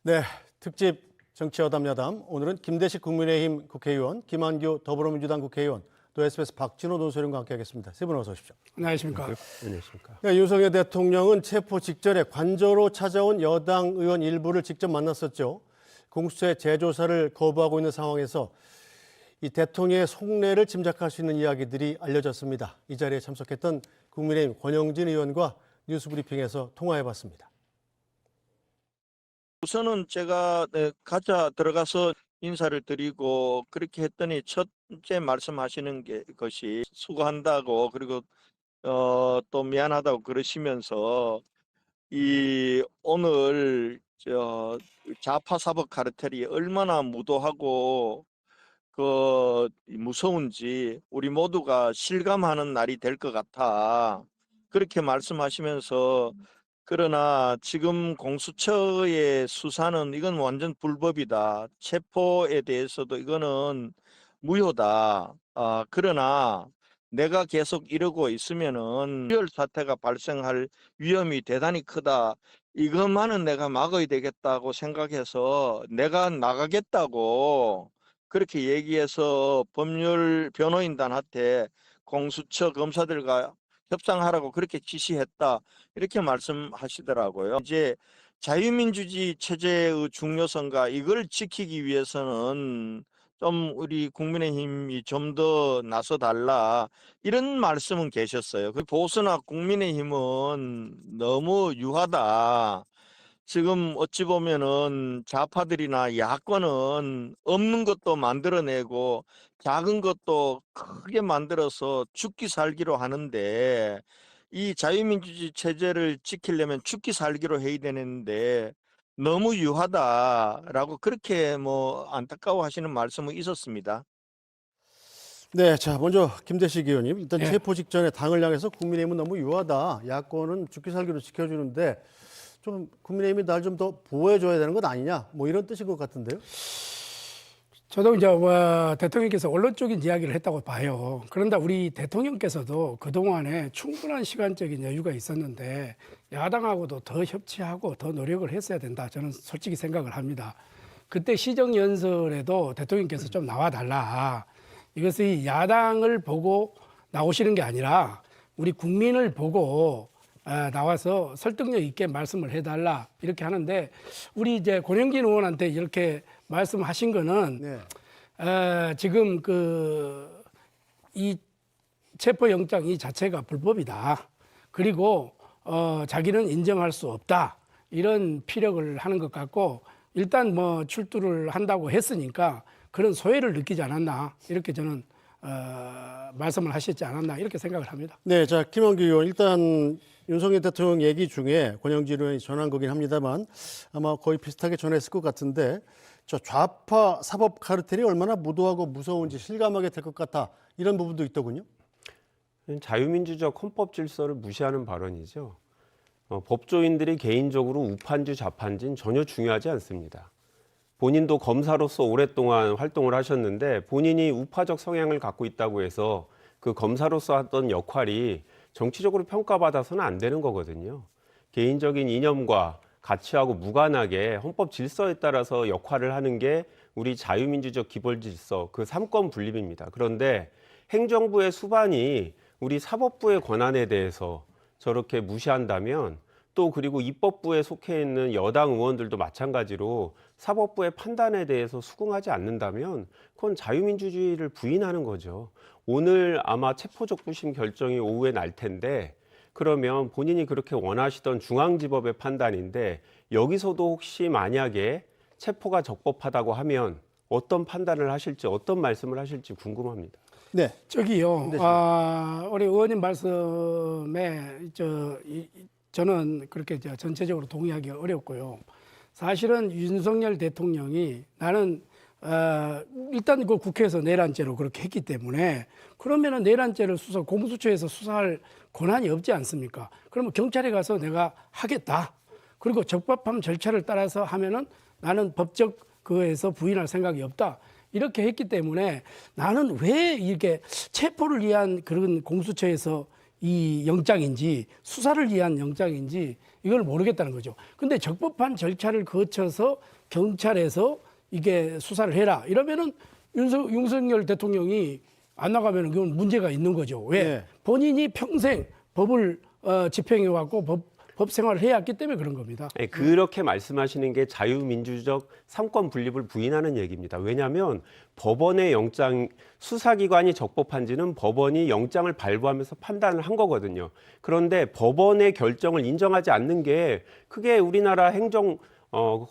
네, 특집 정치여담야담. 오늘은 김대식 국민의힘 국회의원, 김한규 더불어민주당 국회의원, 또 SBS 박진호 논설위원과 함께하겠습니다. 세 분 어서 오십시오. 안녕하십니까. 안녕하십니까. 네, 윤석열 대통령은 체포 직전에 관저로 찾아온 여당 의원 일부를 직접 만났었죠. 공수처의 재조사를 거부하고 있는 상황에서 이 대통령의 속내를 짐작할 수 있는 이야기들이 알려졌습니다. 이 자리에 참석했던 국민의힘 권영진 의원과 뉴스브리핑에서 통화해봤습니다. 우선은 제가 가자 들어가서 인사를 드리고 그렇게 했더니 첫째 말씀하시는 것이 수고한다고 그리고 또 미안하다고 그러시면서 이 오늘 좌파 사법 카르텔이 얼마나 무도하고 무서운지 우리 모두가 실감하는 날이 될 것 같아. 그렇게 말씀하시면서 그러나 지금 공수처의 수사는 이건 완전 불법이다. 체포에 대해서도 이거는 무효다. 그러나 내가 계속 이러고 있으면은 유혈 사태가 발생할 위험이 대단히 크다. 이것만은 내가 막아야 되겠다고 생각해서 내가 나가겠다고 그렇게 얘기해서 법률 변호인단한테 공수처 검사들과 협상하라고 그렇게 지시했다. 이렇게 말씀하시더라고요. 이제 자유민주주의 체제의 중요성과 이걸 지키기 위해서는 좀 우리 국민의힘이 좀 더 나서달라 이런 말씀은 계셨어요. 보수나 국민의힘은 너무 유하다. 지금 어찌 보면은 좌파들이나 야권은 없는 것도 만들어내고 작은 것도 크게 만들어서 죽기 살기로 하는데 이 자유민주주의 체제를 지키려면 죽기 살기로 해야 되는데 너무 유하다라고 그렇게 안타까워하시는 말씀은 있었습니다. 네, 자 먼저 김대식 의원님, 일단 예. 체포 직전에 당을 향해서 국민의힘은 너무 유하다. 야권은 죽기 살기로 지켜주는데 좀 국민의힘이 날 좀 더 보호해줘야 되는 것 아니냐? 뭐 이런 뜻인 것 같은데요. 저도 이제 대통령께서 언론적인 이야기를 했다고 봐요. 그런데 우리 대통령께서도 그동안에 충분한 시간적인 여유가 있었는데 야당하고도 더 협치하고 더 노력을 했어야 된다. 저는 솔직히 생각을 합니다. 그때 시정연설에도 대통령께서 좀 나와달라. 이것이 야당을 보고 나오시는 게 아니라 우리 국민을 보고 나와서 설득력 있게 말씀을 해달라 이렇게 하는데 우리 이제 권영진 의원한테 이렇게 말씀하신 거는 네. 지금 이 체포영장 이 자체가 불법이다. 그리고 자기는 인정할 수 없다. 이런 피력을 하는 것 같고 일단 출두를 한다고 했으니까 그런 소외를 느끼지 않았나 이렇게 저는 말씀을 하셨지 않았나 이렇게 생각을 합니다. 네, 자 김한규 의원, 일단 윤석열 대통령 얘기 중에 권영진 의원이 전한 거긴 합니다만 아마 거의 비슷하게 전했을 것 같은데 저 좌파 사법 카르텔이 얼마나 무도하고 무서운지 실감하게 될 것 같아 이런 부분도 있더군요. 자유민주적 헌법 질서를 무시하는 발언이죠. 법조인들이 개인적으로 우파인지 좌파인지는 전혀 중요하지 않습니다. 본인도 검사로서 오랫동안 활동을 하셨는데 본인이 우파적 성향을 갖고 있다고 해서 그 검사로서 했던 역할이 정치적으로 평가받아서는 안 되는 거거든요. 개인적인 이념과 가치하고 무관하게 헌법 질서에 따라서 역할을 하는 게 우리 자유민주적 기본 질서, 그 삼권 분립입니다. 그런데 행정부의 수반이 우리 사법부의 권한에 대해서 저렇게 무시한다면 또 그리고 입법부에 속해 있는 여당 의원들도 마찬가지로 사법부의 판단에 대해서 수긍하지 않는다면 그건 자유민주주의를 부인하는 거죠. 오늘 아마 체포적부심 결정이 오후에 날 텐데 그러면 본인이 그렇게 원하시던 중앙지법의 판단인데 여기서도 혹시 만약에 체포가 적법하다고 하면 어떤 판단을 하실지 어떤 말씀을 하실지 궁금합니다. 네. 저기요, 우리 의원님 말씀에 저는 그렇게 전체적으로 동의하기 어렵고요. 사실은 윤석열 대통령이 나는 일단 그 국회에서 내란죄로 그렇게 했기 때문에 그러면은 내란죄를 공수처에서 수사할 권한이 없지 않습니까? 그러면 경찰에 가서 내가 하겠다. 그리고 적법한 절차를 따라서 하면은 나는 법적 그에서 부인할 생각이 없다. 이렇게 했기 때문에 나는 왜 이렇게 체포를 위한 그런 공수처에서 이 영장인지 수사를 위한 영장인지 이걸 모르겠다는 거죠. 근데 적법한 절차를 거쳐서 경찰에서 이게 수사를 해라 이러면은 윤석열 대통령이 안 나가면 그건 문제가 있는 거죠. 왜? 네. 본인이 평생 법을 집행해 왔고 법 생활을 해왔기 때문에 그런 겁니다. 네, 그렇게 말씀하시는 게 자유민주적 삼권 분립을 부인하는 얘기입니다. 왜냐하면 법원의 영장, 수사기관이 적법한지는 법원이 영장을 발부하면서 판단을 한 거거든요. 그런데 법원의 결정을 인정하지 않는 게 그게 우리나라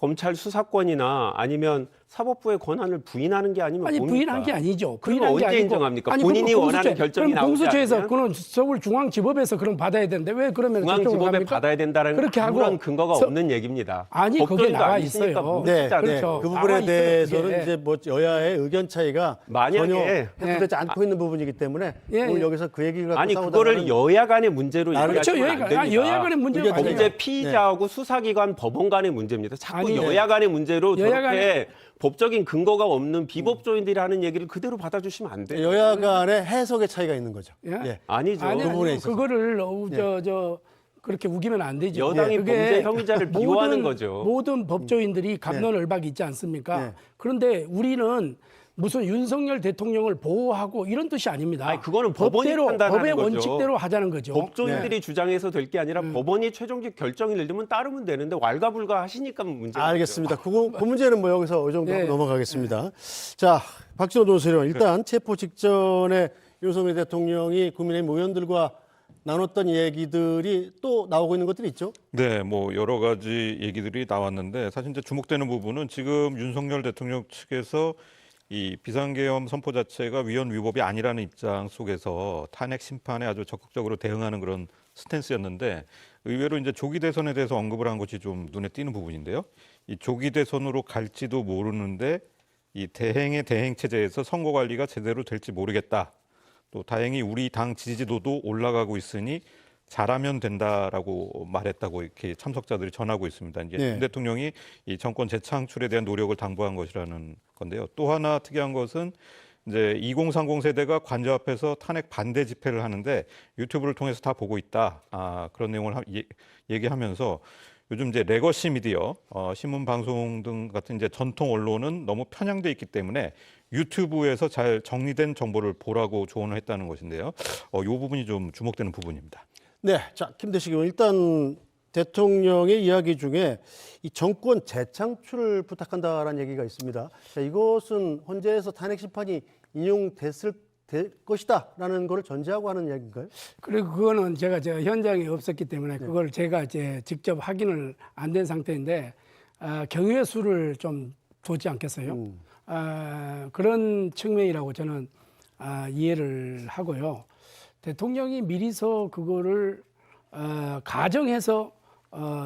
검찰 수사권이나 아니면 사법부의 권한을 부인하는 게 아니면 아니 뭡니까? 부인한 게 아니죠. 그럼 부인한 게 언제 아니고. 인정합니까? 아니, 본인이 그럼 원하는 결정이 그럼 나오지 공수처에서 않으면? 그건 서울중앙지법에서 그럼 받아야 되는데 왜 그러면 저쪽으로 중앙지법에 갑니까? 받아야 된다는 그렇게 하고 아무런 근거가 없는 얘기입니다. 아니, 거기에 법조인도 나와 아니시니까 있어요. 묻지도 않죠. 그렇죠. 그 나와 부분에 있어요, 대해서는 그게. 이제 뭐 여야의 의견 차이가 만약에- 전혀 예. 해소되지 않고 있는 부분이기 때문에 예, 오늘 예. 여기서 그 얘기를 갖고 아니 싸우다가는 그거를 여야 간의 문제로 그렇죠. 얘기하시면 안 됩니다. 여야 간의 문제가 이게 아니에요. 범죄 피의자하고 수사기관 법원 간의 문제입니다. 자꾸 아니, 여야 간의 문제로 여야 저렇게 법적인 근거가 없는 비법조인들이 하는 얘기를 그대로 받아주시면 안 돼요. 여야 간의 해석의 차이가 있는 거죠. 예? 예. 아니죠. 아니, 그 부분에 아니 있어서. 그거를 그렇게 우기면 안 되죠. 여당이 그게 범죄 혐의자를 비호하는 거죠. 모든 법조인들이 갑론을박이 있지 않습니까? 네. 그런데 우리는 무슨 윤석열 대통령을 보호하고 이런 뜻이 아닙니다. 아니, 그거는 법원이 판단하는 법의 거죠. 원칙대로 하자는 거죠. 법조인들이 주장해서 될 게 아니라 법원이 최종적 결정을 내리면 따르면 되는데 왈가불가 하시니까 문제가 알겠습니다. 그 문제는 뭐 여기서 이 정도 예. 넘어가겠습니다. 자, 박지원 노세령 일단 체포 직전에 윤석열 대통령이 국민의힘 의원들과 나눴던 얘기들이 또 나오고 있는 것들이 있죠. 네, 뭐 여러 가지 얘기들이 나왔는데 사실 이제 주목되는 부분은 지금 윤석열 대통령 측에서 이 비상계엄 선포 자체가 위헌 위법이 아니라는 입장 속에서 탄핵 심판에 아주 적극적으로 대응하는 그런 스탠스였는데 의외로 이제 조기 대선에 대해서 언급을 한 것이 좀 눈에 띄는 부분인데요. 이 조기 대선으로 갈지도 모르는데 이 대행의 대행 체제에서 선거 관리가 제대로 될지 모르겠다. 또 다행히 우리 당 지지도도 올라가고 있으니 잘하면 된다라고 말했다고 이렇게 참석자들이 전하고 있습니다. 이제 네. 윤 대통령이 이 정권 재창출에 대한 노력을 당부한 것이라는 건데요. 또 하나 특이한 것은 이제 2030 세대가 관저 앞에서 탄핵 반대 집회를 하는데 유튜브를 통해서 다 보고 있다. 그런 내용을 얘기하면서 요즘 이제 레거시 미디어, 신문 방송 등 같은 이제 전통 언론은 너무 편향돼 있기 때문에 유튜브에서 잘 정리된 정보를 보라고 조언을 했다는 것인데요. 이 부분이 좀 주목되는 부분입니다. 네, 자 김대식 의원 일단 대통령의 이야기 중에 이 정권 재창출을 부탁한다라는 얘기가 있습니다. 자, 이것은 헌재에서 탄핵 심판이 될 것이다라는 것을 전제하고 하는 이야기인가요? 그리고 그거는 제가 현장에 없었기 때문에 그걸 제가 이제 직접 확인을 안 된 상태인데 경우의 수를 좀 뒀지 않겠어요? 그런 측면이라고 저는 이해를 하고요. 대통령이 미리서 그거를 가정해서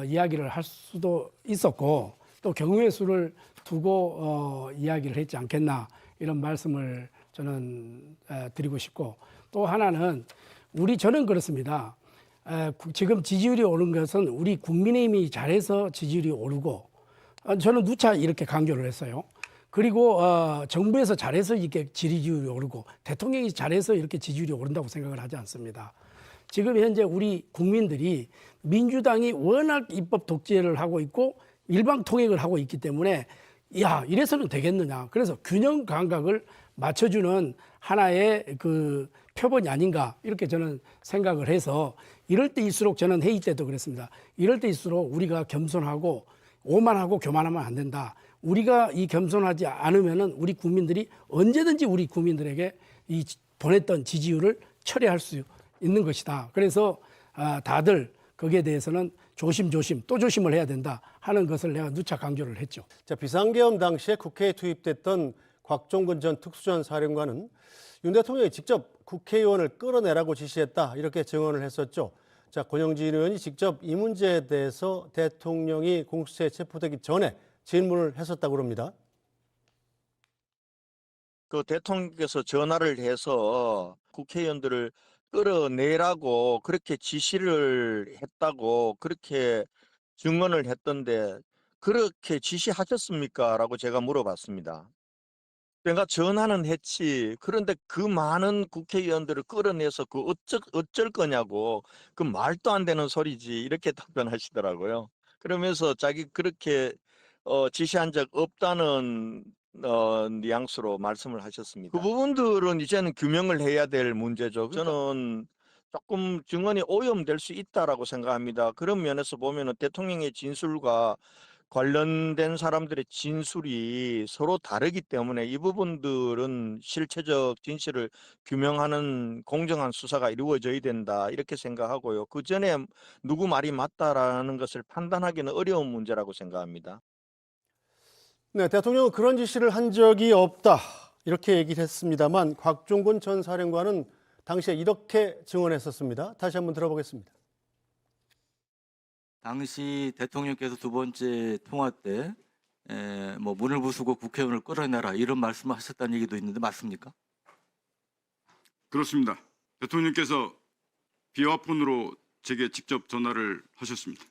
이야기를 할 수도 있었고 또 경우의 수를 두고 이야기를 했지 않겠나 이런 말씀을 저는 드리고 싶고 또 하나는 저는 그렇습니다. 지금 지지율이 오른 것은 우리 국민의힘이 잘해서 지지율이 오르고 저는 누차 이렇게 강조를 했어요. 그리고 정부에서 잘해서 이렇게 지지율이 오르고 대통령이 잘해서 이렇게 지지율이 오른다고 생각을 하지 않습니다. 지금 현재 우리 국민들이 민주당이 워낙 입법 독재를 하고 있고 일방통행을 하고 있기 때문에 야 이래서는 되겠느냐. 그래서 균형 감각을 맞춰주는 하나의 그 표본이 아닌가 이렇게 저는 생각을 해서 이럴 때일수록 저는 회의 때도 그랬습니다. 이럴 때일수록 우리가 겸손하고 오만하고 교만하면 안 된다. 우리가 이 겸손하지 않으면은 우리 국민들이 언제든지 우리 국민들에게 이 보냈던 지지율을 철회할 수 있는 것이다. 그래서 다들 거기에 대해서는 조심조심 또 조심을 해야 된다 하는 것을 내가 누차 강조를 했죠. 자, 비상계엄 당시에 국회에 투입됐던 곽종근 전 특수전 사령관은 윤 대통령이 직접 국회의원을 끌어내라고 지시했다 이렇게 증언을 했었죠. 자, 권영진 의원이 직접 이 문제에 대해서 대통령이 공수처에 체포되기 전에 질문을 했었다고 합니다. 그 대통령께서 전화를 해서 국회의원들을 끌어내라고 그렇게 지시를 했다고 그렇게 증언을 했던데 그렇게 지시하셨습니까? 라고 제가 물어봤습니다. 내가 전화는 했지. 그런데 그 많은 국회의원들을 끌어내서 그 어쩔 거냐고. 그 말도 안 되는 소리지. 이렇게 답변하시더라고요. 그러면서 자기 그렇게 지시한 적 없다는 뉘앙스로 말씀을 하셨습니다. 그 부분들은 이제는 규명을 해야 될 문제죠. 저는 조금 증언이 오염될 수 있다라고 생각합니다. 그런 면에서 보면은 대통령의 진술과 관련된 사람들의 진술이 서로 다르기 때문에 이 부분들은 실체적 진실을 규명하는 공정한 수사가 이루어져야 된다 이렇게 생각하고요. 그 전에 누구 말이 맞다라는 것을 판단하기는 어려운 문제라고 생각합니다. 네, 대통령은 그런 지시를 한 적이 없다. 이렇게 얘기를 했습니다만 곽종근 전 사령관은 당시에 이렇게 증언했었습니다. 다시 한번 들어보겠습니다. 당시 대통령께서 두 번째 통화 때 뭐 문을 부수고 국회의원을 끌어내라 이런 말씀을 하셨다는 얘기도 있는데 맞습니까? 그렇습니다. 대통령께서 비화폰으로 제게 직접 전화를 하셨습니다.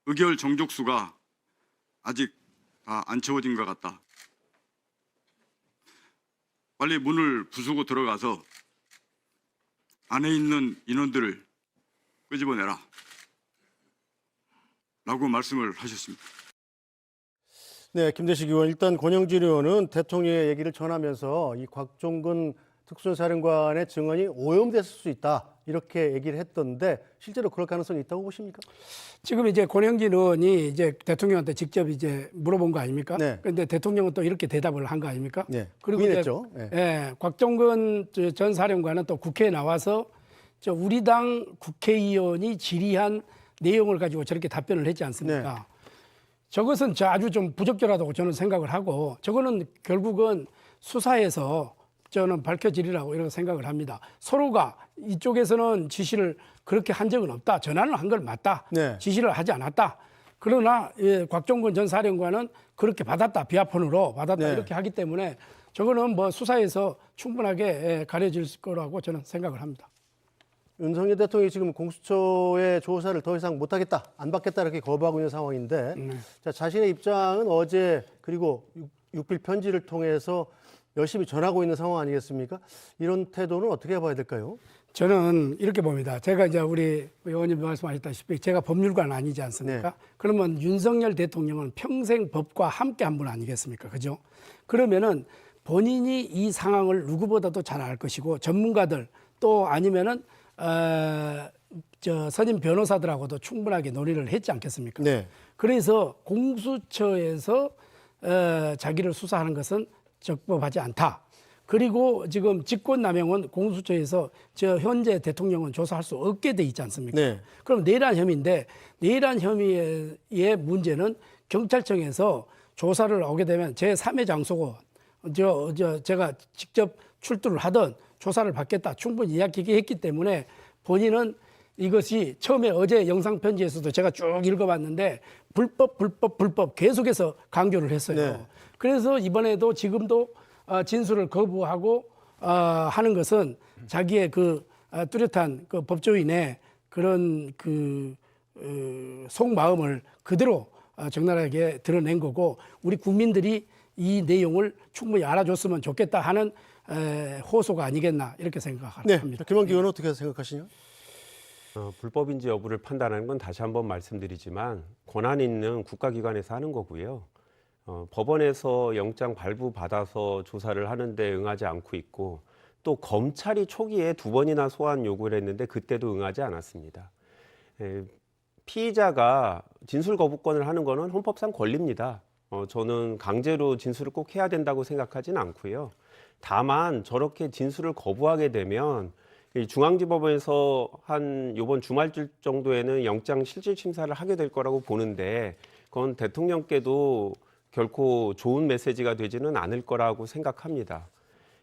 의결 정족수가 아직 다 안 채워진 것 같다. 빨리 문을 부수고 들어가서 안에 있는 인원들을 끄집어내라 라고 말씀을 하셨습니다. 네, 김대식 의원, 일단 권영진 의원은 대통령의 얘기를 전하면서 이 곽종근 특수사령관의 증언이 오염됐을 수 있다. 이렇게 얘기를 했던데 실제로 그럴 가능성이 있다고 보십니까? 지금 이제 권영진 의원이 이제 대통령한테 직접 이제 물어본 거 아닙니까? 네. 그런데 대통령은 또 이렇게 대답을 한 거 아닙니까? 네, 그리고 부인했죠. 이제, 네. 곽종근 전 사령관은 또 국회에 나와서 우리 당 국회의원이 질의한 내용을 가지고 저렇게 답변을 했지 않습니까? 네. 저것은 아주 좀 부적절하다고 저는 생각을 하고 저거는 결국은 수사에서 저는 밝혀지리라고 이렇게 생각을 합니다. 서로가 이쪽에서는 지시를 그렇게 한 적은 없다. 전화를 한 걸 맞다. 네. 지시를 하지 않았다. 그러나 곽종근 전 사령관은 그렇게 받았다. 비화폰으로 받았다. 네. 이렇게 하기 때문에 저거는 뭐 수사에서 충분하게 가려질 거라고 저는 생각을 합니다. 윤석열 대통령이 지금 공수처의 조사를 더 이상 못하겠다, 안 받겠다 이렇게 거부하고 있는 상황인데 자, 자신의 입장은 어제 그리고 육필 편지를 통해서 열심히 전하고 있는 상황 아니겠습니까? 이런 태도는 어떻게 봐야 될까요? 저는 이렇게 봅니다. 제가 이제 우리 의원님 말씀하셨다시피 제가 법률관 아니지 않습니까? 네. 그러면 윤석열 대통령은 평생 법과 함께 한 분 아니겠습니까? 그죠? 그러면은 본인이 이 상황을 누구보다도 잘 알 것이고 전문가들 또 아니면은 선임 변호사들하고도 충분하게 논의를 했지 않겠습니까? 네. 그래서 공수처에서 자기를 수사하는 것은 적법하지 않다. 그리고 지금 직권남용은 공수처에서 현재 대통령은 조사할 수 없게 돼 있지 않습니까? 네. 그럼 내란 혐의인데 내란 혐의의 문제는 경찰청에서 조사를 오게 되면 제3의 장소고 제가 직접 출두를 하던 조사를 받겠다 충분히 이야기했기 때문에 본인은 이것이 처음에 어제 영상편지에서도 제가 쭉 읽어봤는데 불법 계속해서 강조를 했어요. 네. 그래서 이번에도 지금도 진술을 거부하고 하는 것은 자기의 그 뚜렷한 그 법조인의 그런 그 속마음을 그대로 적나라하게 드러낸 거고 우리 국민들이 이 내용을 충분히 알아줬으면 좋겠다 하는 호소가 아니겠나 이렇게 생각합니다. 네. 김한기 의원은 어떻게 생각하시냐? 불법인지 여부를 판단하는 건 다시 한번 말씀드리지만 권한 있는 국가기관에서 하는 거고요. 법원에서 영장 발부 받아서 조사를 하는데 응하지 않고 있고 또 검찰이 초기에 2번이나 소환 요구를 했는데 그때도 응하지 않았습니다. 피의자가 진술 거부권을 하는 거는 헌법상 권리입니다. 저는 강제로 진술을 꼭 해야 된다고 생각하지는 않고요. 다만 저렇게 진술을 거부하게 되면 중앙지법에서 한 이번 주말쯤 정도에는 영장 실질 심사를 하게 될 거라고 보는데 그건 대통령께도 결코 좋은 메시지가 되지는 않을 거라고 생각합니다.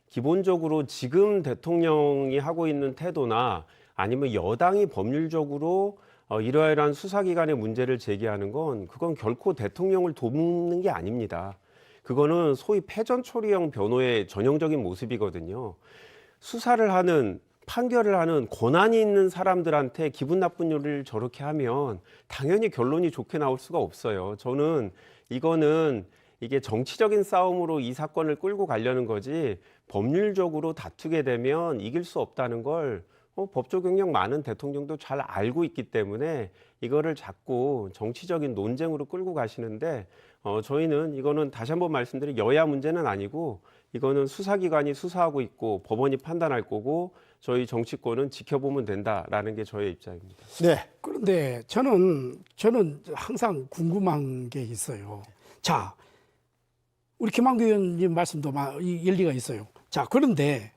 기본적으로 지금 대통령이 하고 있는 태도나 아니면 여당이 법률적으로 이러이러한 수사기관의 문제를 제기하는 건 그건 결코 대통령을 돕는 게 아닙니다. 그거는 소위 패전초리형 변호의 전형적인 모습이거든요. 수사를 하는 판결을 하는 권한이 있는 사람들한테 기분 나쁜 일을 저렇게 하면 당연히 결론이 좋게 나올 수가 없어요. 저는 이거는 이게 정치적인 싸움으로 이 사건을 끌고 가려는 거지 법률적으로 다투게 되면 이길 수 없다는 걸 법조 경력 많은 대통령도 잘 알고 있기 때문에 이거를 자꾸 정치적인 논쟁으로 끌고 가시는데 저희는 이거는 다시 한번 말씀드린 여야 문제는 아니고 이거는 수사기관이 수사하고 있고 법원이 판단할 거고 저희 정치권은 지켜보면 된다라는 게 저의 입장입니다. 네. 그런데 저는 항상 궁금한 게 있어요. 자, 우리 김한규 의원님 말씀도 일리가 있어요. 자, 그런데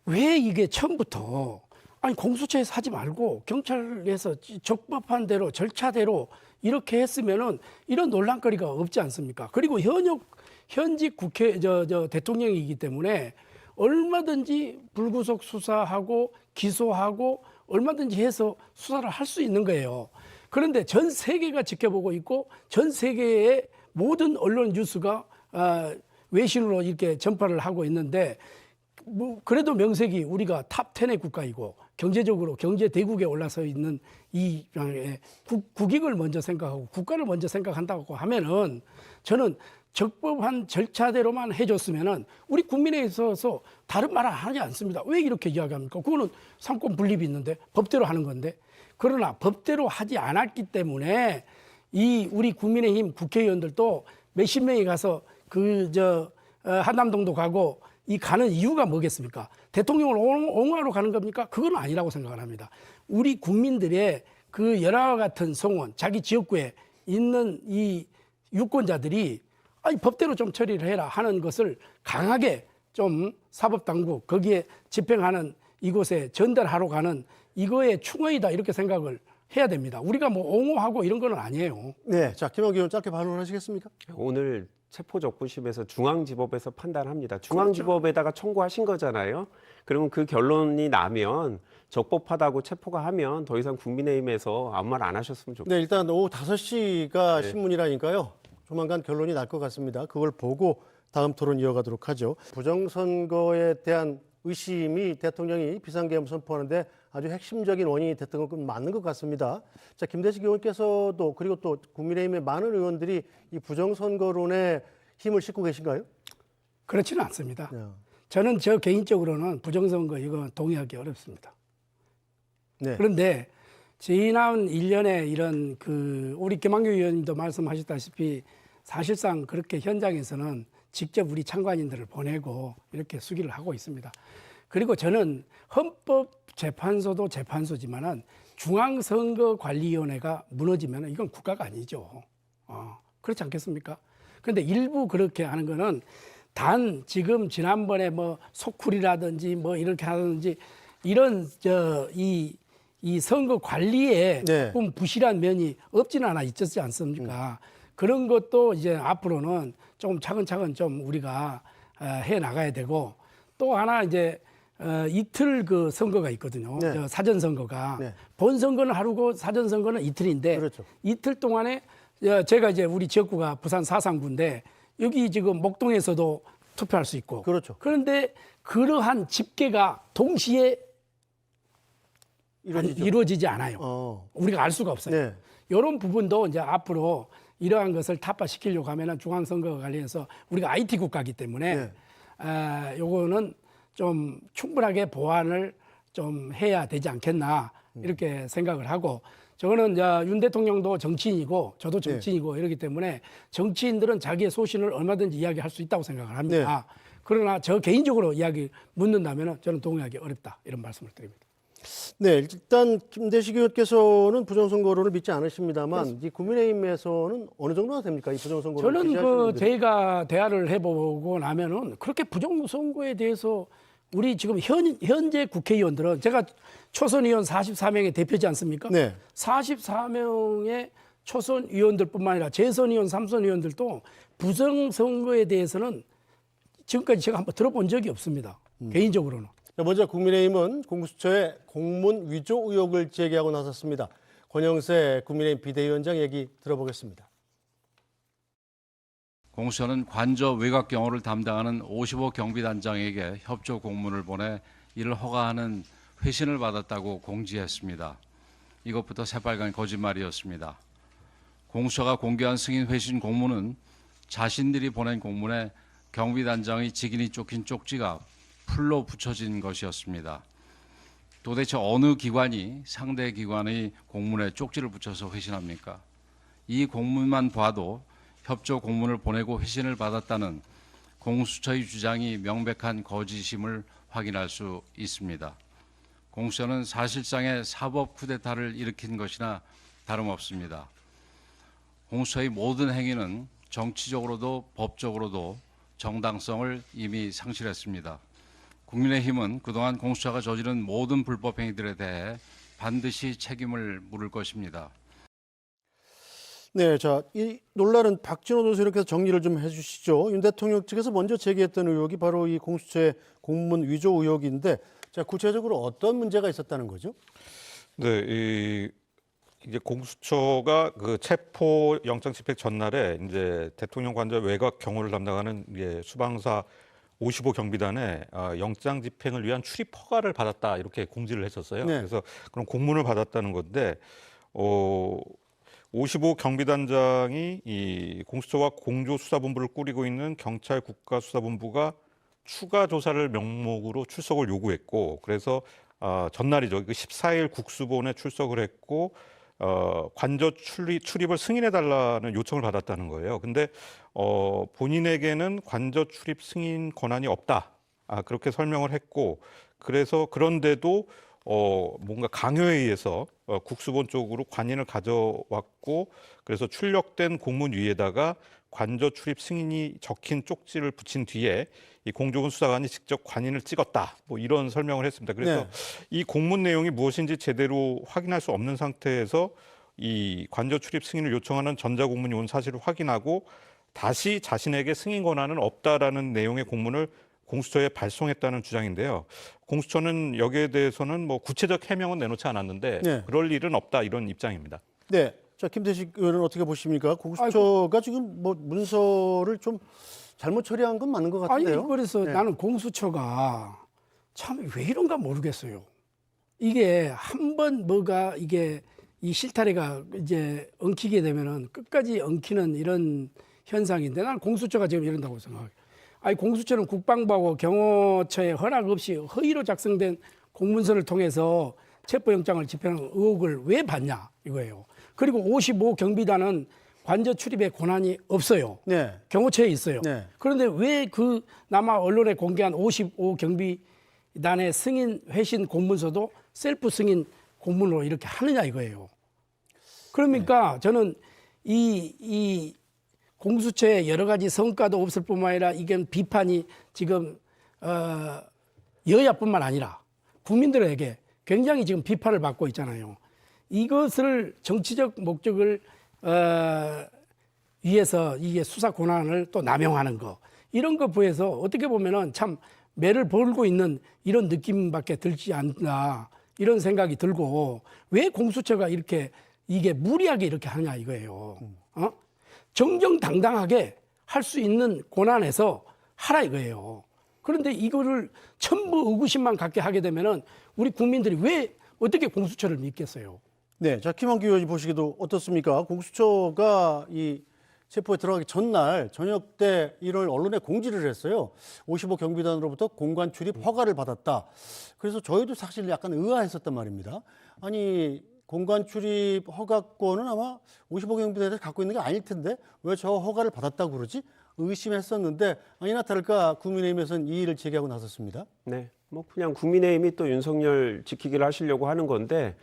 왜 이게 처음부터 아니 공수처에서 하지 말고 경찰에서 적법한 대로 절차대로 이렇게 했으면은 이런 논란거리가 없지 않습니까? 그리고 현직 대통령이기 때문에 얼마든지 불구속 수사하고 기소하고 얼마든지 해서 수사를 할 수 있는 거예요. 그런데 전 세계가 지켜보고 있고 전 세계의 모든 언론 뉴스가 외신으로 이렇게 전파를 하고 있는데 뭐 그래도 명색이 우리가 탑 10의 국가이고 경제적으로 경제 대국에 올라서 있는 이 국익을 먼저 생각하고 국가를 먼저 생각한다고 하면은 저는 적법한 절차대로만 해줬으면은 우리 국민에 있어서 다른 말을 하지 않습니다. 왜 이렇게 이야기합니까? 그거는 상권 분립이 있는데 법대로 하는 건데 그러나 법대로 하지 않았기 때문에 이 우리 국민의힘 국회의원들도 몇십 명이 가서 한남동도 가고 이 가는 이유가 뭐겠습니까? 대통령을 옹호하러 가는 겁니까? 그건 아니라고 생각을 합니다. 우리 국민들의 그 열화와 같은 성원, 자기 지역구에 있는 이 유권자들이 아니 법대로 좀 처리를 해라 하는 것을 강하게 좀 사법당국 거기에 집행하는 이곳에 전달하러 가는 이거의 충의다 이렇게 생각을 해야 됩니다. 우리가 뭐 옹호하고 이런 건 아니에요. 네. 자, 김한규 의원 짧게 반론하시겠습니까? 오늘 체포적부심에서 중앙지법에서 판단합니다. 중앙지법에다가 청구하신 거잖아요. 그러면 그 결론이 나면 적법하다고 체포가 하면 더 이상 국민의힘에서 아무 말 안 하셨으면 좋겠습니다. 네, 일단 오후 5시가 네. 신문이라니까요. 조만간 결론이 날 것 같습니다. 그걸 보고 다음 토론 이어가도록 하죠. 부정선거에 대한 의심이 대통령이 비상계엄 선포하는데 아주 핵심적인 원인이 됐던 건 맞는 것 같습니다. 자, 김대식 의원께서도 그리고 또 국민의힘의 많은 의원들이 이 부정선거론에 힘을 싣고 계신가요? 그렇지는 않습니다. 네. 저는 저 개인적으로는 부정선거 이거 동의하기 어렵습니다. 네. 그런데 지난 1년에 이런 우리 김한규 의원님도 말씀하셨다시피 사실상 그렇게 현장에서는 직접 우리 참관인들을 보내고 이렇게 수기를 하고 있습니다. 그리고 저는 헌법재판소도 재판소지만은 중앙선거관리위원회가 무너지면 이건 국가가 아니죠. 그렇지 않겠습니까? 그런데 일부 그렇게 하는 거는 단 지금 지난번에 뭐 소쿨이라든지 뭐 이렇게 하든지 이런 이 선거 관리에 네. 조금 부실한 면이 없지는 않아 있지 않습니까? 그런 것도 이제 앞으로는 좀 차근차근 좀 우리가 해 나가야 되고 또 하나 이제 이틀 그 선거가 있거든요. 네. 사전 선거가 네. 본 선거는 하루고 사전 선거는 이틀인데 그렇죠. 이틀 동안에 제가 이제 우리 지역구가 부산 사상구인데 여기 지금 목동에서도 투표할 수 있고 그렇죠. 그런데 그러한 집계가 동시에 이루어지지 않아요. 우리가 알 수가 없어요. 네. 이런 부분도 이제 앞으로 이러한 것을 타파시키려고 하면 중앙선거와 관련해서 우리가 IT 국가이기 때문에 요거는 좀 충분하게 보완을 좀 해야 되지 않겠나 이렇게 생각을 하고 저거는 이제 윤 대통령도 정치인이고 저도 정치인이고 이러기 때문에 정치인들은 자기의 소신을 얼마든지 이야기할 수 있다고 생각을 합니다. 그러나 저 개인적으로 이야기 묻는다면 저는 동의하기 어렵다 이런 말씀을 드립니다. 네, 일단 김대식 의원께서는 부정선거론을 믿지 않으십니다만 이 국민의힘에서는 어느 정도나 됩니까? 이 부정선거론 저는 지지하시는 분들이? 저희가 대화를 해보고 나면은 그렇게 부정선거에 대해서 우리 지금 현재 국회의원들은 제가 초선 의원 44명의 대표지 않습니까? 네. 44명의 초선 의원들뿐만 아니라 재선 의원, 3선 의원들도 부정선거에 대해서는 지금까지 제가 한번 들어본 적이 없습니다. 개인적으로는. 먼저 국민의힘은 공수처에 공문 위조 의혹을 제기하고 나섰습니다. 권영세 국민의힘 비대위원장 얘기 들어보겠습니다. 공수처는 관저 외곽 경호를 담당하는 55 경비단장에게 협조 공문을 보내 이를 허가하는 회신을 받았다고 공지했습니다. 이것부터 새빨간 거짓말이었습니다. 공수처가 공개한 승인 회신 공문은 자신들이 보낸 공문에 경비단장의 직인이 쫓긴 쪽지가 풀로 붙여진 것이었습니다. 도대체 어느 기관이 상대 기관의 공문에 쪽지를 붙여서 회신합니까? 이 공문만 봐도 협조 공문을 보내고 회신을 받았다는 공수처의 주장이 명백한 거짓임을 확인할 수 있습니다. 공수처는 사실상의 사법 쿠데타를 일으킨 것이나 다름없습니다. 공수처의 모든 행위는 정치적으로도 법적으로도 정당성을 이미 상실했습니다. 국민의힘은 그동안 공수처가 저지른 모든 불법 행위들에 대해 반드시 책임을 물을 것입니다. 네, 자, 이 논란은 박진호 도서관께서 정리를 좀 해주시죠. 윤 대통령 측에서 먼저 제기했던 의혹이 바로 이 공수처의 공문 위조 의혹인데, 자, 구체적으로 어떤 문제가 있었다는 거죠? 네, 이제 공수처가 그 체포 영장 집행 전날에 이제 대통령 관저 외곽 경호를 담당하는 수방사 55 경비단에 영장 집행을 위한 출입 허가를 받았다 이렇게 공지를 했었어요. 네. 그래서 그런 공문을 받았다는 건데 55 경비단장이 이 공수처와 공조수사본부를 꾸리고 있는 경찰 국가수사본부가 추가 조사를 명목으로 출석을 요구했고, 그래서 전날이죠. 그 14일 국수본에 출석을 했고 관저 출입을 승인해 달라는 요청을 받았다는 거예요. 근데 본인에게는 관저 출입 승인 권한이 없다. 그렇게 설명을 했고, 그래서 그런데도 뭔가 강요에 의해서 국수본 쪽으로 관인을 가져왔고, 그래서 출력된 공문 위에다가 관저 출입 승인이 적힌 쪽지를 붙인 뒤에 이 공조군 수사관이 직접 관인을 찍었다. 뭐 이런 설명을 했습니다. 그래서 네. 이 공문 내용이 무엇인지 제대로 확인할 수 없는 상태에서 이 관저 출입 승인을 요청하는 전자공문이 온 사실을 확인하고 다시 자신에게 승인 권한은 없다라는 내용의 공문을 공수처에 발송했다는 주장인데요. 공수처는 여기에 대해서는 뭐 구체적 해명은 내놓지 않았는데 네. 그럴 일은 없다 이런 입장입니다. 네, 자, 김태식 의원은 어떻게 보십니까? 공수처가 지금 뭐 문서를 좀 잘못 처리한 건 맞는 것 같은데요? 아니, 그래서 네. 나는 공수처가 참 왜 이런가 모르겠어요. 이게 한번 뭐가 이게 이 실타래가 이제 엉키게 되면은 끝까지 엉키는 이런 현상인데, 나는 공수처가 지금 이런다고 생각해요. 아니, 공수처는 국방부하고 경호처의 허락 없이 허위로 작성된 공문서를 통해서 체포영장을 집행하는 의혹을 왜 받냐 이거예요. 그리고 55 경비단은 관저 출입의 권한이 없어요. 네. 경호처에 있어요. 네. 그런데 왜 그 남아 언론에 공개한 55 경비단의 승인 회신 공문서도 셀프 승인 공문으로 이렇게 하느냐 이거예요. 그러니까 저는 이 공수처의 여러 가지 성과도 없을 뿐만 아니라 이게 비판이 지금 여야뿐만 아니라 국민들에게 굉장히 지금 비판을 받고 있잖아요. 이것을 정치적 목적을 위해서 이게 수사 권한을 또 남용하는 거, 이런 거 보여서 어떻게 보면은 참 매를 벌고 있는 이런 느낌밖에 들지 않나 이런 생각이 들고, 왜 공수처가 이렇게 이게 무리하게 이렇게 하냐 이거예요. 정정당당하게 할 수 있는 권한에서 하라 이거예요. 그런데 이거를 전부 의구심만 갖게 하게 되면은 우리 국민들이 왜 어떻게 공수처를 믿겠어요? 네, 자, 김한규 의원이 보시기도 어떻습니까? 공수처가 이 체포에 들어가기 전날 저녁 때 이를 언론에 공지를 했어요. 55 경비단으로부터 공관 출입 허가를 받았다. 그래서 저희도 사실 약간 의아했었단 말입니다. 아니, 공관 출입 허가권은 아마 55 경비단에서 갖고 있는 게 아닐 텐데 왜 저 허가를 받았다고 그러지? 의심했었는데 아니나 다를까 국민의힘에서는 이의를 제기하고 나섰습니다. 네, 뭐 그냥 국민의힘이 또 윤석열 지키기를 하시려고 하는 건데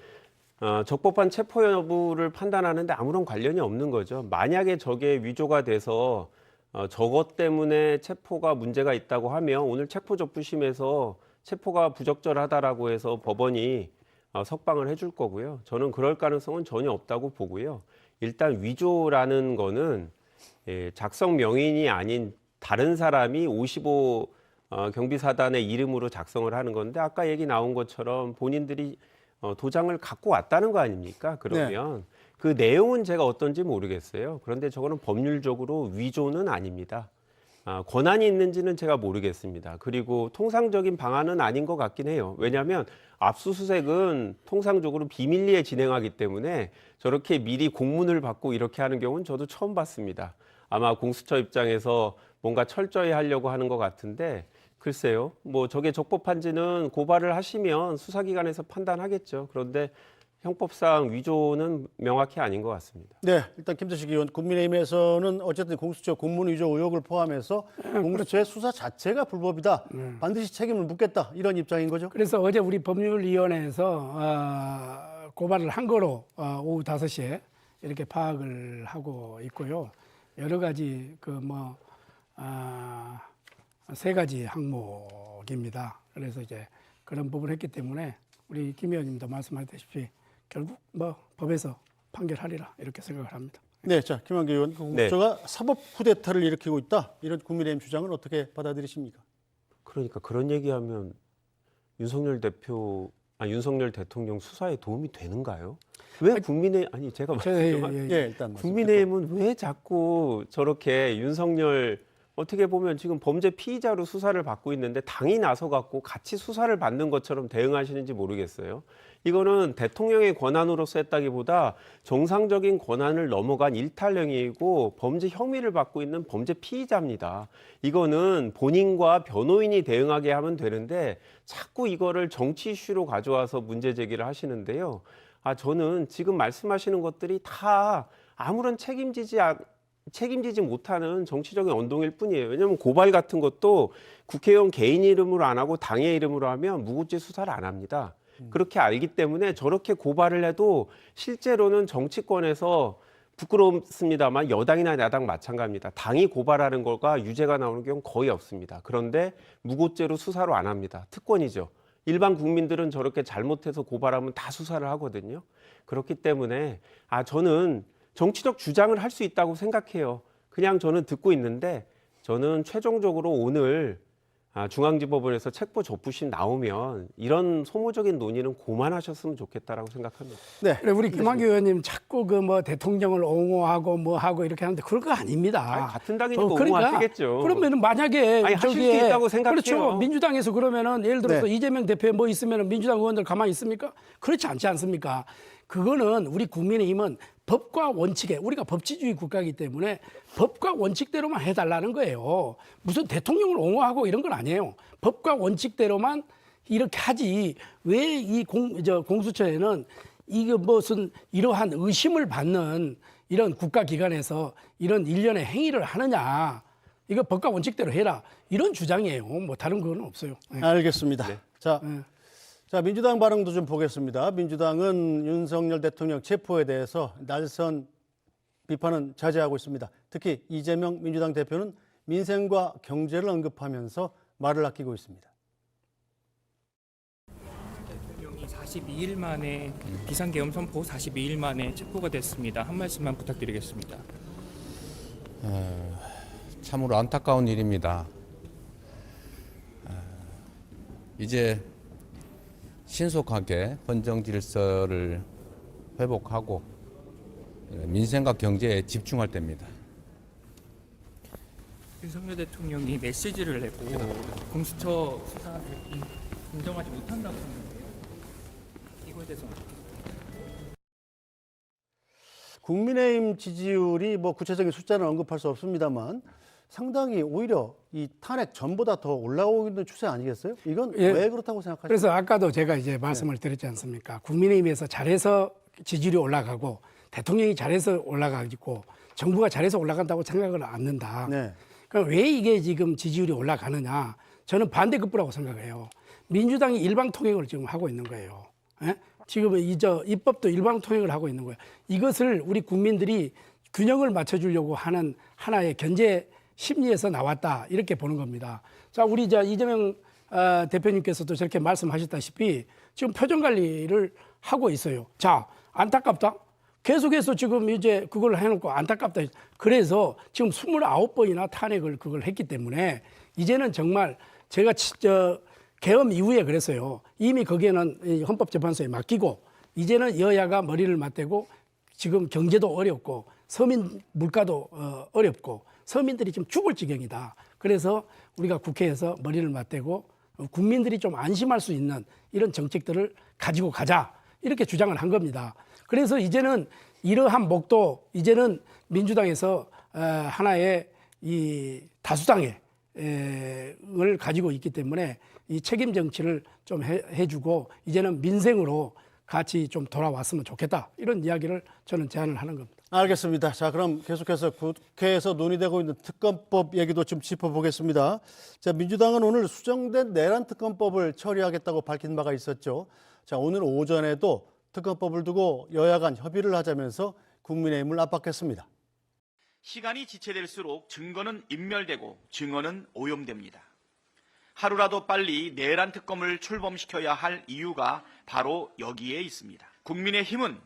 적법한 체포 여부를 판단하는데 아무런 관련이 없는 거죠. 만약에 저게 위조가 돼서 저것 때문에 체포가 문제가 있다고 하면 오늘 체포적부심에서 체포가 부적절하다라고 해서 법원이 석방을 해줄 거고요. 저는 그럴 가능성은 전혀 없다고 보고요. 일단 위조라는 거는 작성 명인이 아닌 다른 사람이 55 경비사단의 이름으로 작성을 하는 건데 아까 얘기 나온 것처럼 본인들이 도장을 갖고 왔다는 거 아닙니까? 그러면 그 내용은 제가 어떤지 모르겠어요. 그런데 저거는 법률적으로 위조는 아닙니다. 권한이 있는지는 제가 모르겠습니다. 그리고 통상적인 방안은 아닌 것 같긴 해요. 왜냐하면 압수수색은 통상적으로 비밀리에 진행하기 때문에 저렇게 미리 공문을 받고 이렇게 하는 경우는 저도 처음 봤습니다. 아마 공수처 입장에서 뭔가 철저히 하려고 하는 것 같은데 글쎄요. 뭐 저게 적법한지는 고발을 하시면 수사기관에서 판단하겠죠. 그런데 형법상 위조는 명확히 아닌 것 같습니다. 네, 일단 김재식 의원, 국민의힘에서는 어쨌든 공수처 공문 위조 의혹을 포함해서 공수처의 수사 자체가 불법이다. 반드시 책임을 묻겠다. 이런 입장인 거죠. 그래서 어제 우리 법률위원회에서 고발을 한 거로 오후 5시에 이렇게 파악을 하고 있고요. 여러 가지 세 가지 항목입니다. 그래서 이제 그런 부분을 했기 때문에 우리 김 의원님도 말씀하셨다시피 결국 법에서 판결하리라 이렇게 생각을 합니다. 네, 자, 김한규 의원, 공수처가 사법 쿠데타를 일으키고 있다. 이런 국민의힘 주장은 어떻게 받아들이십니까? 그러니까 그런 얘기하면 윤석열 대통령 수사에 도움이 되는가요? 왜 제가 일단 국민의힘은 왜 자꾸 저렇게 윤석열 어떻게 보면 지금 범죄 피의자로 수사를 받고 있는데 당이 나서 갖고 같이 수사를 받는 것처럼 대응하시는지 모르겠어요. 이거는 대통령의 권한으로서 했다기보다 정상적인 권한을 넘어간 일탈행위이고 범죄 혐의를 받고 있는 범죄 피의자입니다. 이거는 본인과 변호인이 대응하게 하면 되는데 자꾸 이거를 정치 이슈로 가져와서 문제 제기를 하시는데요. 저는 지금 말씀하시는 것들이 다 아무런 책임지지 못하는 정치적인 언동일 뿐이에요. 왜냐하면 고발 같은 것도 국회의원 개인 이름으로 안 하고 당의 이름으로 하면 무고죄 수사를 안 합니다. 그렇게 알기 때문에 저렇게 고발을 해도 실제로는 정치권에서 부끄럽습니다만 여당이나 야당 마찬가지입니다. 당이 고발하는 것과 유죄가 나오는 경우는 거의 없습니다. 그런데 무고죄로 수사로 안 합니다. 특권이죠. 일반 국민들은 저렇게 잘못해서 고발하면 다 수사를 하거든요. 그렇기 때문에 저는 정치적 주장을 할 수 있다고 생각해요. 그냥 저는 듣고 있는데 저는 최종적으로 오늘 중앙지법원에서 책보 접부심 나오면 이런 소모적인 논의는 그만하셨으면 좋겠다라고 생각합니다. 네, 우리 김한규 의원님 자꾸 대통령을 옹호하고 하고 이렇게 하는데 그럴 거 아닙니다. 같은 당이니까 옹호하시겠죠. 그러면은 만약에 하실 수 있다고 생각해요. 그렇죠. 민주당에서 그러면은 예를 들어서 네. 이재명 대표에 있으면은 민주당 의원들 가만히 있습니까? 그렇지 않지 않습니까? 그거는 우리 국민의힘은 법과 원칙에 우리가 법치주의 국가이기 때문에 법과 원칙대로만 해달라는 거예요. 무슨 대통령을 옹호하고 이런 건 아니에요. 법과 원칙대로만 이렇게 하지 왜 이 공수처에는 이게 무슨 이러한 의심을 받는 이런 국가기관에서 이런 일련의 행위를 하느냐. 이거 법과 원칙대로 해라. 이런 주장이에요. 다른 건 없어요. 네. 알겠습니다. 자, 민주당 발언도 좀 보겠습니다. 민주당은 윤석열 대통령 체포에 대해서 날선 비판은 자제하고 있습니다. 특히 이재명 민주당 대표는 민생과 경제를 언급하면서 말을 아끼고 있습니다. 대통령이 42일 만에 비상계엄 선포 42일 만에 체포가 됐습니다. 한 말씀만 부탁드리겠습니다. 참으로 안타까운 일입니다. 이제 신속하게 헌정 질서를 회복하고 민생과 경제에 집중할 때입니다. 윤석열 대통령이 메시지를 내고 공수처 수사를 인정하지 못한다고 했는데요. 이거에 대해서 국민의힘 지지율이 구체적인 숫자는 언급할 수 없습니다만 상당히 오히려 이 탄핵 전보다 더 올라오고 있는 추세 아니겠어요? 이건 왜 그렇다고 생각하십니까? 그래서 아까도 제가 이제 말씀을 드렸지 않습니까? 국민의힘에서 잘해서 지지율이 올라가고 대통령이 잘해서 올라가고 정부가 잘해서 올라간다고 생각을 않는다. 네. 그럼 왜 이게 지금 지지율이 올라가느냐? 저는 반대급부라고 생각해요. 민주당이 일방통행을 지금 하고 있는 거예요. 예? 지금 입법도 일방통행을 하고 있는 거예요. 이것을 우리 국민들이 균형을 맞춰주려고 하는 하나의 견제 심리에서 나왔다 이렇게 보는 겁니다. 자, 우리 이재명 대표님께서도 저렇게 말씀하셨다시피 지금 표정 관리를 하고 있어요. 자, 안타깝다. 계속해서 지금 이제 그걸 해놓고 안타깝다. 그래서 지금 29번이나 탄핵을 그걸 했기 때문에 이제는 정말 제가 계엄 이후에 그랬어요. 이미 거기에는 헌법재판소에 맡기고 이제는 여야가 머리를 맞대고 지금 경제도 어렵고 서민 물가도 어렵고 서민들이 지금 죽을 지경이다. 그래서 우리가 국회에서 머리를 맞대고 국민들이 좀 안심할 수 있는 이런 정책들을 가지고 가자. 이렇게 주장을 한 겁니다. 그래서 이제는 이러한 목도 이제는 민주당에서 하나의 이 다수당을 가지고 있기 때문에 이 책임 정치를 좀 해주고 이제는 민생으로 같이 좀 돌아왔으면 좋겠다. 이런 이야기를 저는 제안을 하는 겁니다. 알겠습니다. 자, 그럼 계속해서 국회에서 논의되고 있는 특검법 얘기도 좀 짚어보겠습니다. 자, 민주당은 오늘 수정된 내란 특검법을 처리하겠다고 밝힌 바가 있었죠. 자, 오늘 오전에도 특검법을 두고 여야 간 협의를 하자면서 국민의힘을 압박했습니다. 시간이 지체될수록 증거는 인멸되고 증언은 오염됩니다. 하루라도 빨리 내란 특검을 출범시켜야 할 이유가 바로 여기에 있습니다. 국민의힘은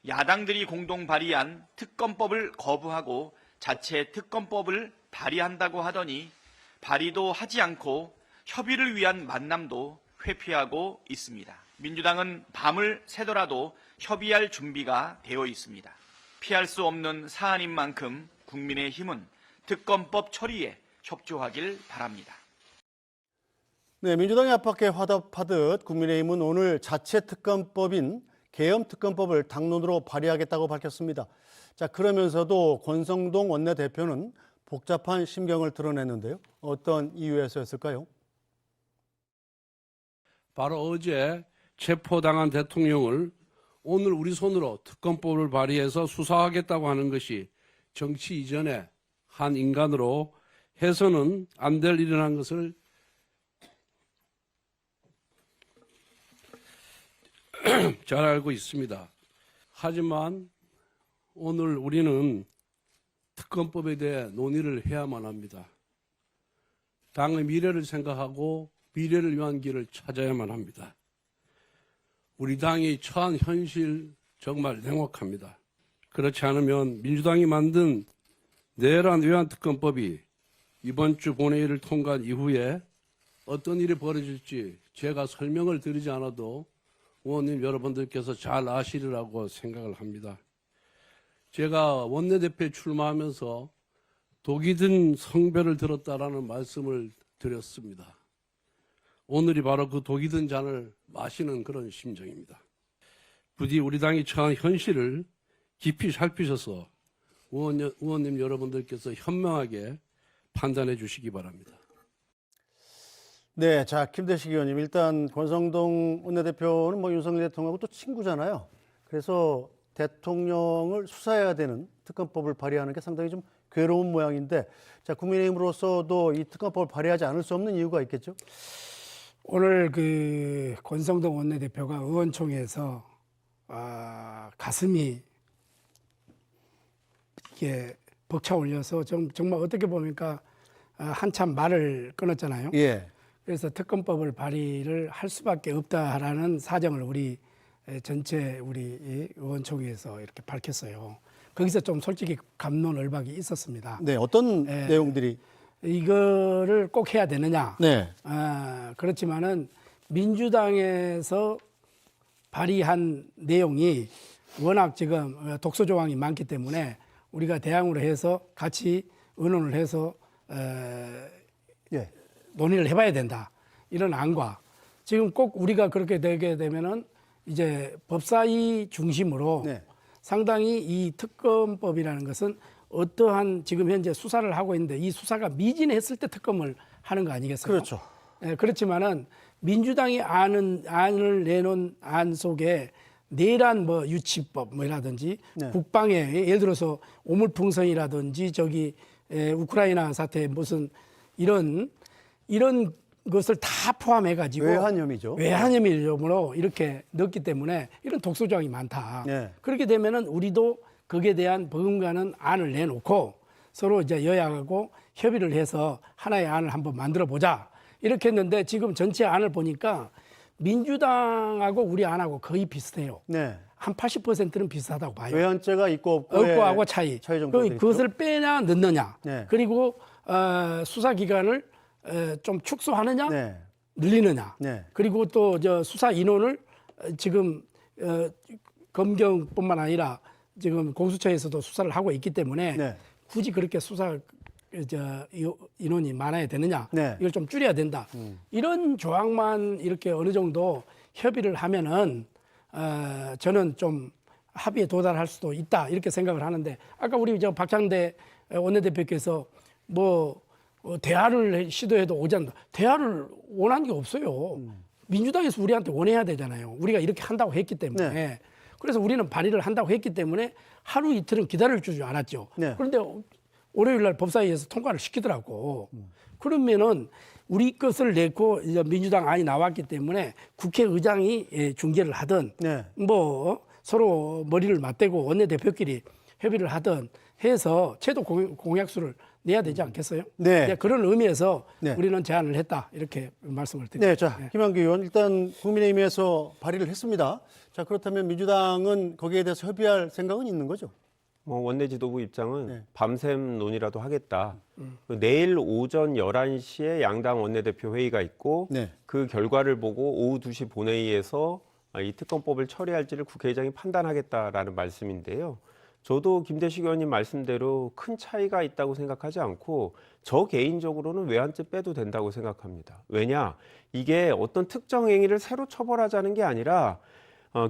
야당들이 공동 발의한 특검법을 거부하고 자체 특검법을 발의한다고 하더니 발의도 하지 않고 협의를 위한 만남도 회피하고 있습니다. 민주당은 밤을 새더라도 협의할 준비가 되어 있습니다. 피할 수 없는 사안인 만큼 국민의힘은 특검법 처리에 협조하길 바랍니다. 네, 민주당의 압박에 화답하듯 국민의힘은 오늘 자체 특검법인 계엄 특검법을 당론으로 발의하겠다고 밝혔습니다. 자, 그러면서도 권성동 원내대표는 복잡한 심경을 드러냈는데요. 어떤 이유에서였을까요? 바로 어제 체포당한 대통령을 오늘 우리 손으로 특검법을 발의해서 수사하겠다고 하는 것이 정치 이전에 한 인간으로 해서는 안 될 일이라는 것을 잘 알고 있습니다. 하지만 오늘 우리는 특검법에 대해 논의를 해야만 합니다. 당의 미래를 생각하고 미래를 위한 길을 찾아야만 합니다. 우리 당이 처한 현실 정말 냉혹합니다. 그렇지 않으면 민주당이 만든 내란 외환특검법이 이번 주 본회의를 통과한 이후에 어떤 일이 벌어질지 제가 설명을 드리지 않아도 의원님 여러분들께서 잘 아시리라고 생각을 합니다. 제가 원내대표에 출마하면서 독이 든 성배를 들었다라는 말씀을 드렸습니다. 오늘이 바로 그 독이 든 잔을 마시는 그런 심정입니다. 부디 우리 당이 처한 현실을 깊이 살피셔서 의원님 여러분들께서 현명하게 판단해 주시기 바랍니다. 네, 자, 김대식 의원님, 일단 권성동 원내대표는 뭐 윤석열 대통령하고 또 친구잖아요. 그래서 대통령을 수사해야 되는 특검법을 발의하는 게 상당히 좀 괴로운 모양인데, 자, 국민의힘으로서도 이 특검법을 발의하지 않을 수 없는 이유가 있겠죠? 오늘 그 권성동 원내대표가 의원총회에서 가슴이 이게 벅차 올려서 정말 어떻게 보니까 한참 말을 끊었잖아요. 예. 그래서 특검법을 발의를 할 수밖에 없다라는 사정을 우리 전체 우리 의원총회에서 이렇게 밝혔어요. 거기서 좀 솔직히 갑론을박이 있었습니다. 네, 어떤 내용들이? 이거를 꼭 해야 되느냐? 네. 그렇지만은 민주당에서 발의한 내용이 워낙 지금 독소 조항이 많기 때문에 우리가 대항으로 해서 같이 의논을 해서 예. 논의를 해봐야 된다. 이런 안과 지금 꼭 우리가 그렇게 되게 되면은 이제 법사위 중심으로 네. 상당히 이 특검법이라는 것은 어떠한 지금 현재 수사를 하고 있는데 이 수사가 미진했을 때 특검을 하는 거 아니겠어요? 그렇죠. 네, 그렇지만은 민주당이 안을 내놓은 안 속에 내란 뭐 유치법 뭐라든지 네. 국방에 예를 들어서 오물풍선이라든지 저기 우크라이나 사태 무슨 이런 것을 다 포함해 가지고 외환 혐의죠. 외환 혐의로 이렇게 넣기 때문에 이런 독소 조항이 많다. 네. 그렇게 되면은 우리도 거기에 대한 버금가는 안을 내놓고 서로 이제 여야하고 협의를 해서 하나의 안을 한번 만들어 보자. 이렇게 했는데 지금 전체 안을 보니까 민주당하고 우리 안하고 거의 비슷해요. 네. 한 80%는 비슷하다고 봐요. 외환죄가 있고 없고하고 차이 정도 되죠. 그것을 빼냐 넣느냐. 네. 그리고 수사 기간을 좀 축소하느냐, 네. 늘리느냐. 네. 그리고 또 저 수사 인원을 지금 검경뿐만 아니라 지금 공수처에서도 수사를 하고 있기 때문에 네. 굳이 그렇게 수사 인원이 많아야 되느냐. 네. 이걸 좀 줄여야 된다. 이런 조항만 이렇게 어느 정도 협의를 하면은 저는 좀 합의에 도달할 수도 있다 이렇게 생각을 하는데 아까 우리 저 박창대 원내대표께서 뭐 대화를 시도해도 오지 않는다. 대화를 원한 게 없어요. 민주당에서 우리한테 원해야 되잖아요. 우리가 이렇게 한다고 했기 때문에. 네. 그래서 우리는 발의를 한다고 했기 때문에 하루 이틀은 기다릴 줄 알았죠. 네. 그런데 월요일 날 법사위에서 통과를 시키더라고. 그러면은 우리 것을 내고 이제 민주당 안이 나왔기 때문에 국회의장이 중재를 하든 네. 뭐 서로 머리를 맞대고 원내대표끼리 협의를 하든 해서 최도 공약수를 내야 되지 않겠어요? 네. 네, 그런 의미에서 네. 우리는 제안을 했다 이렇게 말씀을 드립니다. 네, 자, 김한규 의원 일단 국민의힘에서 발의를 했습니다. 자, 그렇다면 민주당은 거기에 대해서 협의할 생각은 있는 거죠? 뭐 원내 지도부 입장은 네. 밤샘 논의라도 하겠다. 내일 오전 11시에 양당 원내대표 회의가 있고 네. 그 결과를 보고 오후 2시 본회의에서 이 특검법을 처리할지를 국회의장이 판단하겠다라는 말씀인데요. 저도 김대식 의원님 말씀대로 큰 차이가 있다고 생각하지 않고 저 개인적으로는 외환죄 빼도 된다고 생각합니다. 왜냐? 이게 어떤 특정 행위를 새로 처벌하자는 게 아니라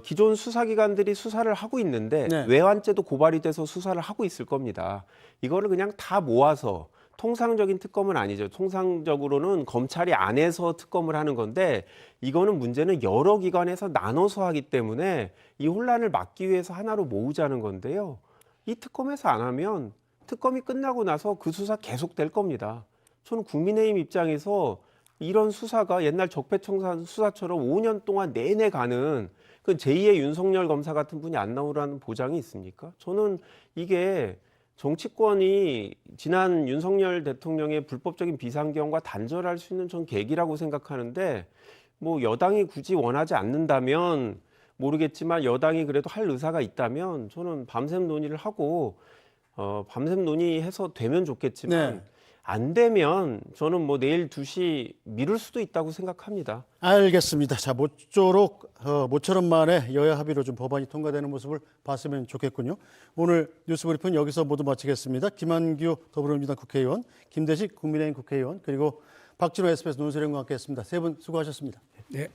기존 수사기관들이 수사를 하고 있는데 네. 외환죄도 고발이 돼서 수사를 하고 있을 겁니다. 이거를 그냥 다 모아서 통상적인 특검은 아니죠. 통상적으로는 검찰이 안에서 특검을 하는 건데 이거는 문제는 여러 기관에서 나눠서 하기 때문에 이 혼란을 막기 위해서 하나로 모으자는 건데요. 이 특검에서 안 하면 특검이 끝나고 나서 그 수사 계속될 겁니다. 저는 국민의힘 입장에서 이런 수사가 옛날 적폐청산 수사처럼 5년 동안 내내 가는 그 제2의 윤석열 검사 같은 분이 안 나오라는 보장이 있습니까? 저는 이게 정치권이 지난 윤석열 대통령의 불법적인 비상계엄과 단절할 수 있는 전 계기라고 생각하는데 뭐 여당이 굳이 원하지 않는다면 모르겠지만 여당이 그래도 할 의사가 있다면 저는 밤샘 논의를 하고 밤샘 논의해서 되면 좋겠지만 네. 안 되면 저는 뭐 내일 2시 미룰 수도 있다고 생각합니다. 알겠습니다. 자, 모처럼 만에 여야 합의로 좀 법안이 통과되는 모습을 봤으면 좋겠군요. 오늘 뉴스브리프는 여기서 모두 마치겠습니다. 김한규 더불어민주당 국회의원, 김대식 국민의힘 국회의원, 그리고 박진호 SBS 논설위원과 함께했습니다. 세 분 수고하셨습니다. 네.